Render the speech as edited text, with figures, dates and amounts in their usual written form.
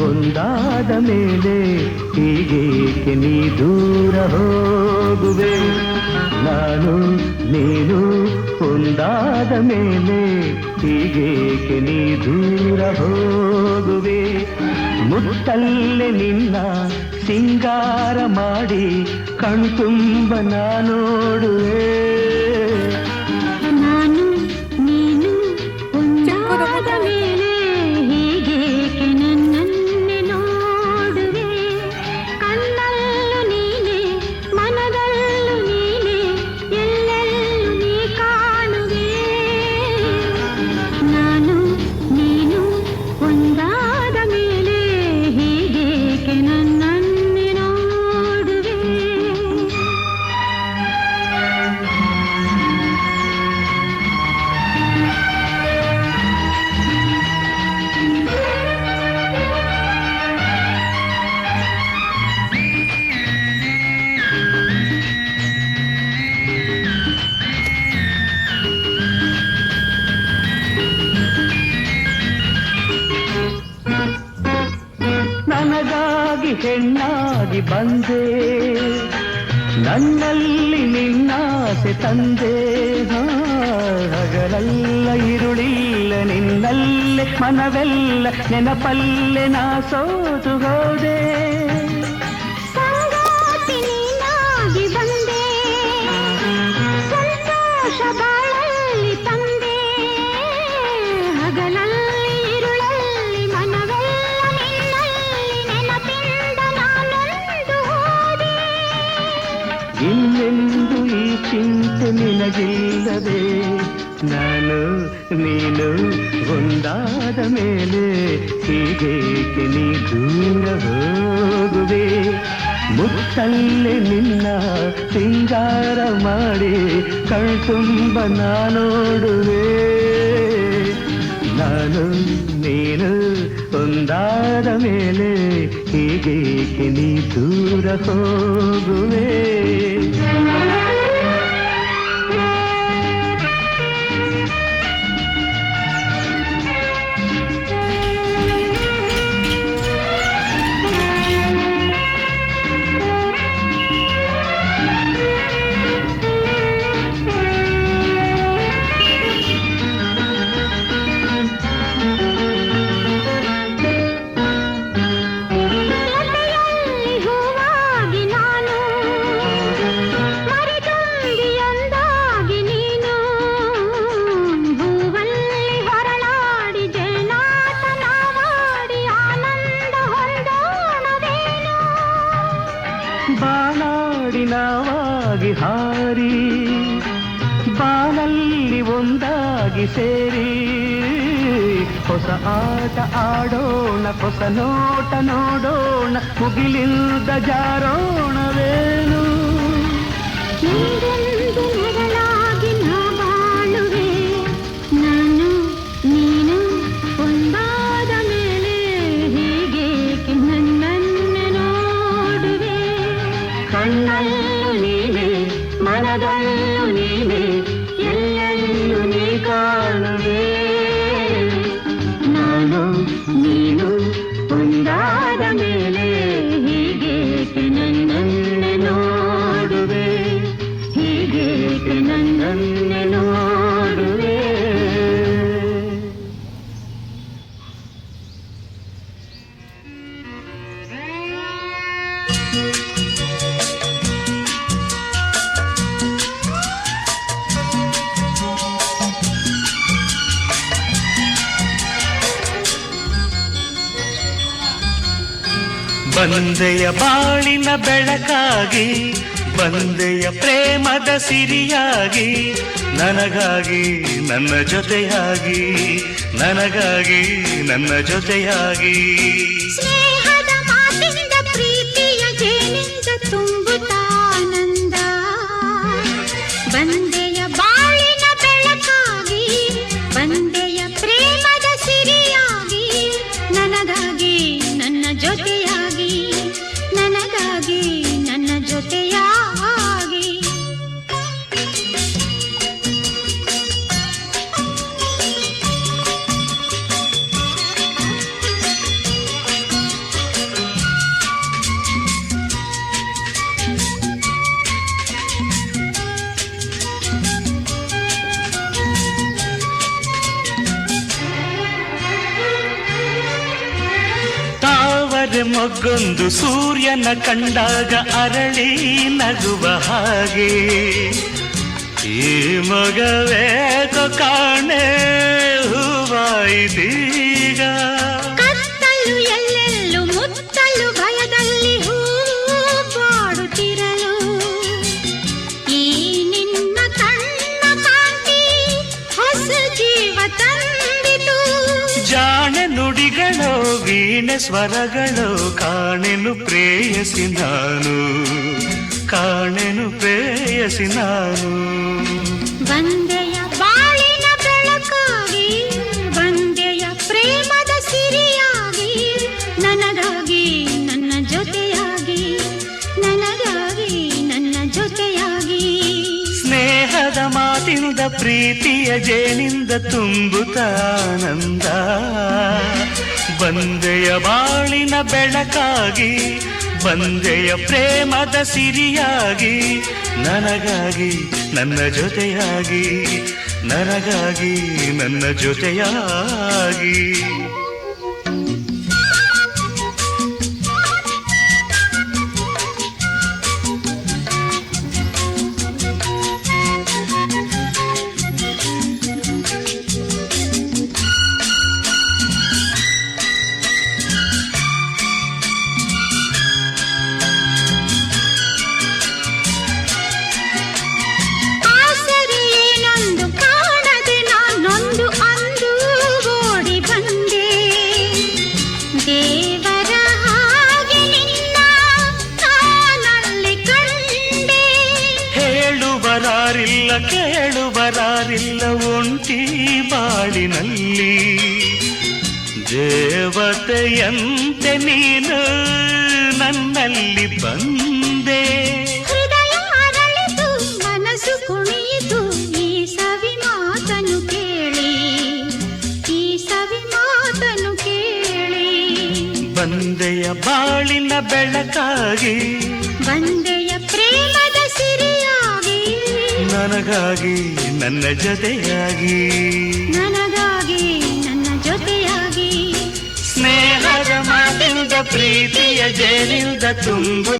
ಒಂದಾದ ಮೇಲೆ ಹೀಗೇಕೆ ನೀ ದೂರ ಹೋಗುವೆ. ನಾನು ನೀನು ಒಂದಾದ ಮೇಲೆ ಹೀಗೇಕೆ ನೀ ದೂರ ಹೋಗುವೆ. ಮುತ್ತಲ್ಲೇ ನಿನ್ನ ಸಿಂಗಾರ ಮಾಡಿ ಕಣ್ತುಂಬ ನೋಡುವೆ. ನಾನು ನೀನು ಒಂದಾದ ಮೇಲೆ ಹೀಗೇಕೆ ನನ್ನನ್ನೇ ನೋಡುವೆ. ಕಣ್ಣಲ್ಲೂ ನೀನೆ ಮನದಲ್ಲೂ ನೀನೆ ಎಲ್ಲೆಲ್ಲೂ ನೀ ಕಾಣುವೆ. ನಾನು ನೀನು ಒಂದಾದ ಮೇಲೆ ಹೀಗೇಕೆ ನನ್ನನ್ನೇ ನೋಡುವೆ. ನನಗಾಗಿ ಹೆಣ್ಣಾಗಿ ಬಂದೆ, ನನ್ನಲ್ಲಿ ನಿನ್ನಾಸೆ ತಂದೆ. ಹಗಲೆಲ್ಲ ಇರುಳಿಲ್ಲ ನಿನ್ನಲ್ಲೇ ಮನವೆಲ್ಲ ನೆನಪಲ್ಲೇ ನಾ ಸೋತು ಹೋದೆ. ಸಂಗಾತಿ ನೀನಾಗಿ ಬಂದೆ, ಸಂತೋಷ ಬಾಳಲ್ಲಿ ತಂದೆ. ಹಗಲಲ್ಲಿ ಇರುಳಲ್ಲಿ ಮನವೆಲ್ಲ ನಿನ್ನಲ್ಲಿ ನೆನಪಿಂದ ನಾನೊಂದು ಹೋದೆ. ಇನ್ನೆಂದು ಈ ಚಿಂತೆ ನಿನಗಿಲ್ಲದೆ, ನಾನು ನೀನು ಒಂದಾದ ಮೇಲೆ ಹೀಗೇಕೆ ನೀ ದೂರ ಹೋಗುವೆ. ಮುತ್ತಲ್ಲೇ ನಿನ್ನ ಸಿಂಗಾರ ಮಾಡಿ ಕಣ್ತುಂಬ ನೋಡುವೆ. ನಾನು ನೀನು ಒಂದಾದ ಮೇಲೆ ಹೀಗೇಕೆ ನೀ ದೂರ ಹೋಗುವೆ. ಎದೆಯಲ್ಲಿ ಹೂವಾಗಿ ನಾನು, ಮರಿತುಂಬಿಯೊಂದಾಗಿ ನೀನು. ಹೂವಲ್ಲಿ ಹೊರಳಾಡಿ ಜೇನಾಟನವಾಡಿ ಆನಂದ ಹೊಂದೋಣವೇನು. ಬಾನಾಡಿ ನಾವಾಗಿ ಹಾರಿ ಬಾನಲ್ಲಿ ಒಂದಾಗಿ ಸೇರಿ ಹೊಸ ಆಟ ಆಡೋಣ, ಹೊಸ ನೋಟ ನೋಡೋಣ, ಮುಗಿಲಿಂದ ಜಾರೋಣವೇನು. ನೀರೆಂದು ನೆರಳಾಗಿ ನಾ ಬಾಳುವೆ. ನಾನು ನೀನು ಒಂದಾದ ಮೇಲೆ ಹೀಗೇಕೆ ನನ್ನನ್ನೇ ನೋಡುವೆ. ಕಣ್ಣಲ್ಲೂ ನೀನೆ ಮನದಲ್ಲೂ ನೀನೆ ಎಲ್ಲೆಲ್ಲೂ ನೀ ಕಾಣುವೆ. ನಾನು ನೀನು ಒಂದಾದ ಮೇಲೆ ಹೀಗೇಕೆ ನನ್ನನ್ನೇ ನೋಡುವೆ. ಹೀಗೇಕೆ ನನ್ನನ್ನೇ ನೋಡುವೆ. ಬಂದೆಯ ಬಾಳಿನ ಬೆಳಕಾಗಿ, ಬಂದೆಯ ಪ್ರೇಮದ ಸಿರಿಯಾಗಿ, ನನಗಾಗಿ ನನ್ನ ಜೊತೆಯಾಗಿ, ನನಗಾಗಿ ನನ್ನ ಜೊತೆಯಾಗಿ. ಸ್ನೇಹದ ಮಾತಿಂದ ಪ್ರೀತಿಯ ಜೇನಿಂದ ತುಂಬುತ್ತಾನಂದ. ಬಂದೆಯ ಬಾಳಿನ ಬೆಳಕಾಗಿ, ಬಂದೆಯ ಪ್ರೇಮದ ಸಿರಿಯಾಗಿ, ನನಗಾಗಿ ನನ್ನ ಜೊತೆಯಾಗಿ, ನನಗಾಗಿ ನನ್ನ ಜೊತೆಯಾಗಿ. ಮದುವೆ ಮೊಗ್ಗೊಂದು ಸೂರ್ಯನ ಕಂಡಾಗ ಅರಳಿ ನಗುವ ಹಾಗೆ ಈ ಮಗವೇಕೋ ಕಾಣೆ ಹೂವಾಯಿತೀಗ. ಕತ್ತಲು ಎಲ್ಲೆಲ್ಲೂ ಮುತ್ತಲು ಭಯದಲ್ಲಿ ಹೂ ಬಾಡುತ್ತಿರಲು ಈ ನಿನ್ನ ಕಣ್ಣ ಕಾಂತಿ ಹೊಸ ಜೀವ ತಂದಿತು. ಜಾಣೆ ನುಡಿಗಳೋ ವೀಣೆ ಸ್ವರಗಳೋ ಕಾಣೆನು ಪ್ರೇಯಸಿ ನಾನು, ಕಾಣೆನು ಪ್ರೇಯಸಿ ನಾನು. ಬಂದೆಯ ಬಾಳಿನ ಬೆಳಕಾಗಿ ಬಂದೆಯ ಪ್ರೇಮದ ಸಿರಿಯಾಗಿ ನನಗಾಗಿ ನನ್ನ ಜೊತೆಯಾಗಿ ನನಗಾಗಿ ನನ್ನ ಜೊತೆಯಾಗಿ. ಸ್ನೇಹದ ಮಾತಿನಿಂದ ಪ್ರೀತಿಯ ಜೇನಿಂದ ತುಂಬುತ್ತ ಆನಂದ. ಬಂದೆಯ ಬಾಳಿನ ಬೆಳಕಾಗಿ ಬಂದೆಯ ಪ್ರೇಮದ ಸಿರಿಯಾಗಿ ನನಗಾಗಿ ನನ್ನ ಜೊತೆಯಾಗಿ ನನಗಾಗಿ ನನ್ನ ಜೊತೆಯಾಗಿ. ಕೇಳುವರಾರಿಲ್ಲ ಒಂಟಿ ಬಾಳಿನಲ್ಲಿ ದೇವತೆಯಂತೆ ನೀನು ನನ್ನಲ್ಲಿ ಬಂದೆ. ಹೃದಯ ಅರಳಿತು ಮನಸ್ಸು ಕುಣಿಯಿತು ಈ ಸವಿ ಮಾತನು ಕೇಳಿ ಈ ಸವಿ ಮಾತನು ಕೇಳಿ. ಬಂದೆಯ ಬಾಳಿನ ಬೆಳಕಾಗಿ ಬಂದೆಯ ಪ್ರೇಮದ ಸಿರಿಯಾಗಿ ನನಗಾಗಿ ನನ್ನ ಜೊತೆಯಾಗಿ ನನಗಾಗಿ ನನ್ನ ಜೊತೆಯಾಗಿ. ಸ್ನೇಹದ ಮಾತಿಂದ ಪ್ರೀತಿಯ ಜೇನಿಂದ ತುಂಬು